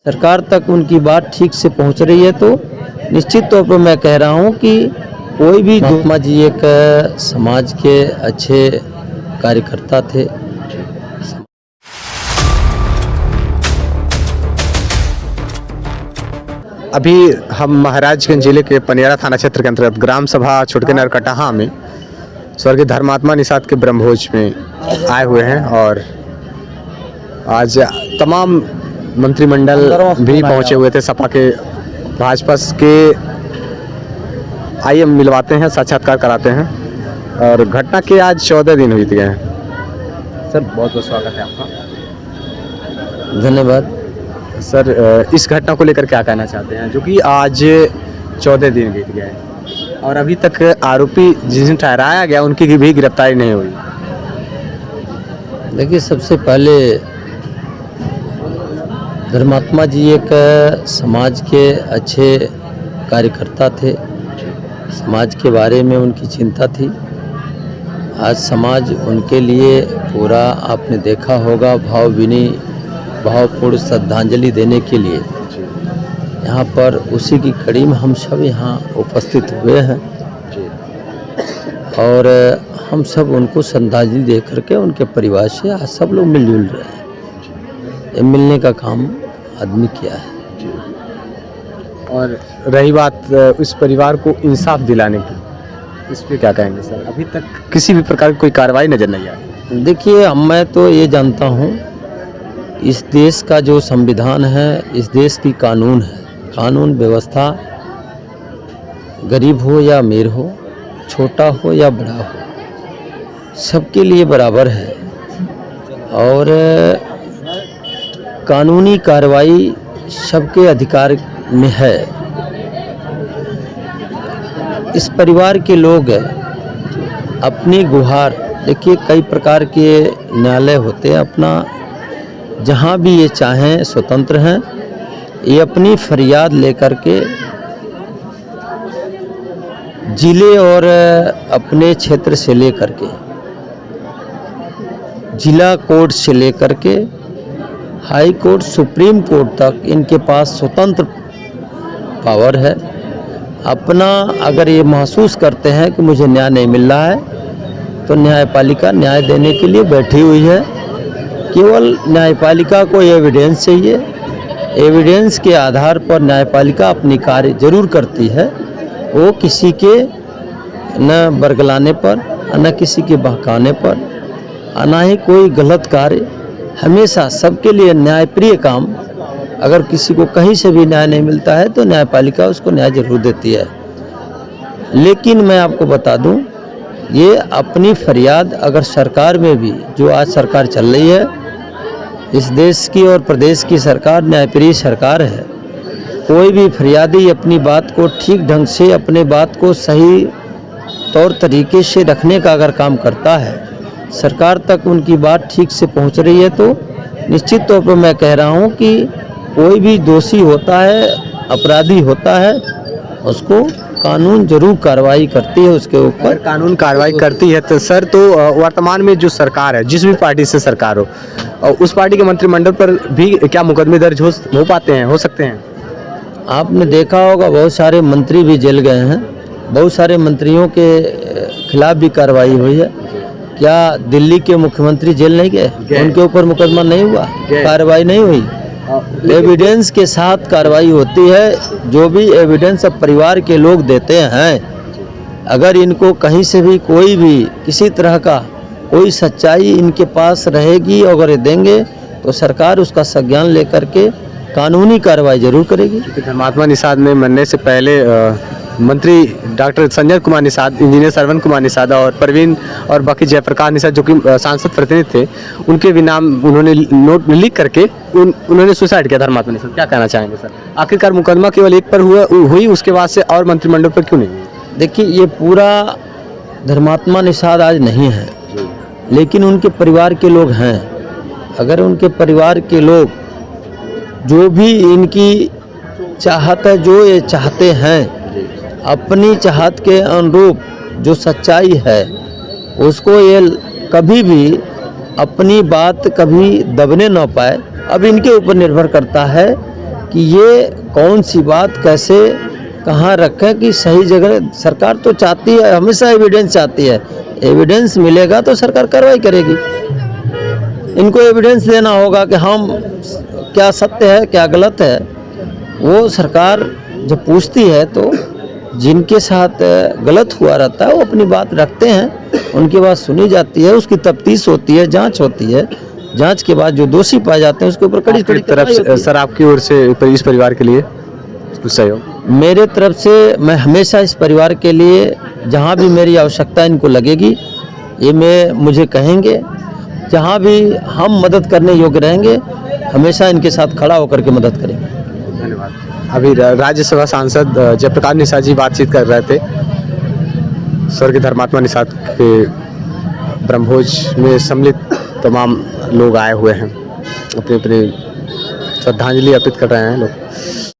सरकार तक उनकी बात ठीक से पहुंच रही है, तो निश्चित तौर पर मैं कह रहा हूं कि कोई भी महात्मा जी एक समाज के अच्छे कार्यकर्ता थे। अभी हम महाराजगंज जिले के पनियारा थाना क्षेत्र के अंतर्गत ग्राम सभा छुटकेनर कटाहा में स्वर्गीय धर्मात्मा निषाद के ब्रह्मभोज में आए हुए हैं और आज तमाम मंत्रिमंडल भी पहुंचे हुए थे। सपा के भाजपा के आइए मिलवाते हैं, साक्षात्कार कराते हैं और घटना के आज 14 दिन बीत गए हैं। सर बहुत बहुत स्वागत है आपका। धन्यवाद सर, इस घटना को लेकर क्या कहना चाहते हैं जो कि आज 14 दिन बीत गए हैं और अभी तक आरोपी जिन्हें ठहराया गया उनकी भी गिरफ्तारी नहीं हुई। देखिए, सबसे पहले धर्मात्मा जी एक समाज के अच्छे कार्यकर्ता थे। समाज के बारे में उनकी चिंता थी। आज समाज उनके लिए पूरा, आपने देखा होगा, भावपूर्ण श्रद्धांजलि देने के लिए यहाँ पर उसी की कड़ी में हम सब यहाँ उपस्थित हुए हैं और हम सब उनको श्रद्धांजलि दे करके उनके परिवार से आज सब लोग मिलजुल रहे हैं। ये मिलने का काम आदमी किया है। और रही बात उस परिवार को इंसाफ दिलाने की, इस पर क्या कहेंगे सर? अभी तक किसी भी प्रकार की कोई कार्रवाई नजर नहीं आई। देखिए, मैं तो ये जानता हूँ, इस देश का जो संविधान है, इस देश की कानून है, कानून व्यवस्था गरीब हो या अमीर हो, छोटा हो या बड़ा हो, सबके लिए बराबर है और कानूनी कार्रवाई सबके अधिकार में है। इस परिवार के लोग अपनी गुहार, देखिए कई प्रकार के न्यायालय होते हैं, अपना जहाँ भी ये चाहें स्वतंत्र हैं। ये अपनी फरियाद लेकर के जिले और अपने क्षेत्र से लेकर के जिला कोर्ट से लेकर के हाई कोर्ट, सुप्रीम कोर्ट तक इनके पास स्वतंत्र पावर है। अपना अगर ये महसूस करते हैं कि मुझे न्याय नहीं मिल रहा है, तो न्यायपालिका न्याय देने के लिए बैठी हुई है। केवल न्यायपालिका को एविडेंस चाहिए। एविडेंस के आधार पर न्यायपालिका अपनी कार्य जरूर करती है। वो किसी के न बरगलाने पर, न किसी के बहकाने पर, न ही कोई गलत कार्य, हमेशा सबके लिए न्यायप्रिय काम। अगर किसी को कहीं से भी न्याय नहीं मिलता है तो न्यायपालिका उसको न्याय जरूर देती है। लेकिन मैं आपको बता दूं, ये अपनी फरियाद अगर सरकार में भी, जो आज सरकार चल रही है, इस देश की और प्रदेश की सरकार न्यायप्रिय सरकार है। कोई भी फरियादी अपनी बात को ठीक ढंग से, अपने बात को सही तौर तरीके से रखने का अगर काम करता है, सरकार तक उनकी बात ठीक से पहुंच रही है, तो निश्चित तौर पर मैं कह रहा हूं कि कोई भी दोषी होता है, अपराधी होता है, उसको कानून जरूर कार्रवाई करती है उसके ऊपर। कानून कार्रवाई करती है तो सर, तो वर्तमान में जो सरकार है, जिस भी पार्टी से सरकार हो, उस पार्टी के मंत्रिमंडल पर भी क्या मुकदमे दर्ज हो पाते हैं, हो सकते हैं? आपने देखा होगा बहुत सारे मंत्री भी जेल गए हैं, बहुत सारे मंत्रियों के खिलाफ भी कार्रवाई हुई है। क्या दिल्ली के मुख्यमंत्री जेल नहीं गए? उनके ऊपर मुकदमा नहीं हुआ, कार्रवाई नहीं हुई? एविडेंस के साथ कार्रवाई होती है। जो भी एविडेंस अब परिवार के लोग देते हैं, अगर इनको कहीं से भी कोई भी किसी तरह का कोई सच्चाई इनके पास रहेगी, अगर ये देंगे, तो सरकार उसका संज्ञान लेकर के कानूनी कार्रवाई जरूर करेगी। धर्मात्मा निषाद में मरने से पहले मंत्री डॉक्टर संजय कुमार निषाद, इंजीनियर श्रवण कुमार निषाद और परवीन और बाकी जयप्रकाश निषाद, जो कि सांसद प्रतिनिधि थे, उनके भी नाम उन्होंने नोट में लिख करके उन्होंने सुसाइड किया। धर्मात्मा निषाद, क्या कहना चाहेंगे सर? आखिरकार मुकदमा केवल एक पर हुई, उसके बाद से और मंत्रिमंडल पर क्यों नहीं हुई? देखिए, ये पूरा धर्मात्मा निषाद आज नहीं है, लेकिन उनके परिवार के लोग हैं। अगर उनके परिवार के लोग जो भी इनकी चाहत है, जो ये चाहते हैं, अपनी चाहत के अनुरूप जो सच्चाई है, उसको ये कभी भी अपनी बात कभी दबने न पाए। अब इनके ऊपर निर्भर करता है कि ये कौन सी बात कैसे कहाँ रखें कि सही जगह। सरकार तो चाहती है, हमेशा एविडेंस चाहती है, एविडेंस मिलेगा तो सरकार कार्रवाई करेगी। इनको एविडेंस देना होगा कि हम क्या सत्य है क्या गलत है। वो सरकार जब पूछती है तो जिनके साथ गलत हुआ रहता है वो अपनी बात रखते हैं, उनकी बात सुनी जाती है, उसकी तफ्तीश होती है, जांच होती है। जांच के बाद जो दोषी पाए जाते हैं उसके ऊपर कड़ी आपकी तरफ कार्रवाई होती है। से सर, आपकी ओर से इस परिवार के लिए सहयोग? मेरे तरफ से मैं हमेशा इस परिवार के लिए जहाँ भी मेरी आवश्यकता इनको लगेगी, ये मुझे कहेंगे, जहाँ भी हम मदद करने योग्य रहेंगे हमेशा इनके साथ खड़ा होकर के मदद करेंगे। धन्यवाद। अभी राज्यसभा सांसद जयप्रकाश निषाद जी बातचीत कर रहे थे। स्वर्गीय धर्मात्मा निषाद के ब्रह्मभोज में सम्मिलित तमाम लोग आए हुए हैं, अपनी अपनी श्रद्धांजलि अर्पित कर रहे हैं लोग।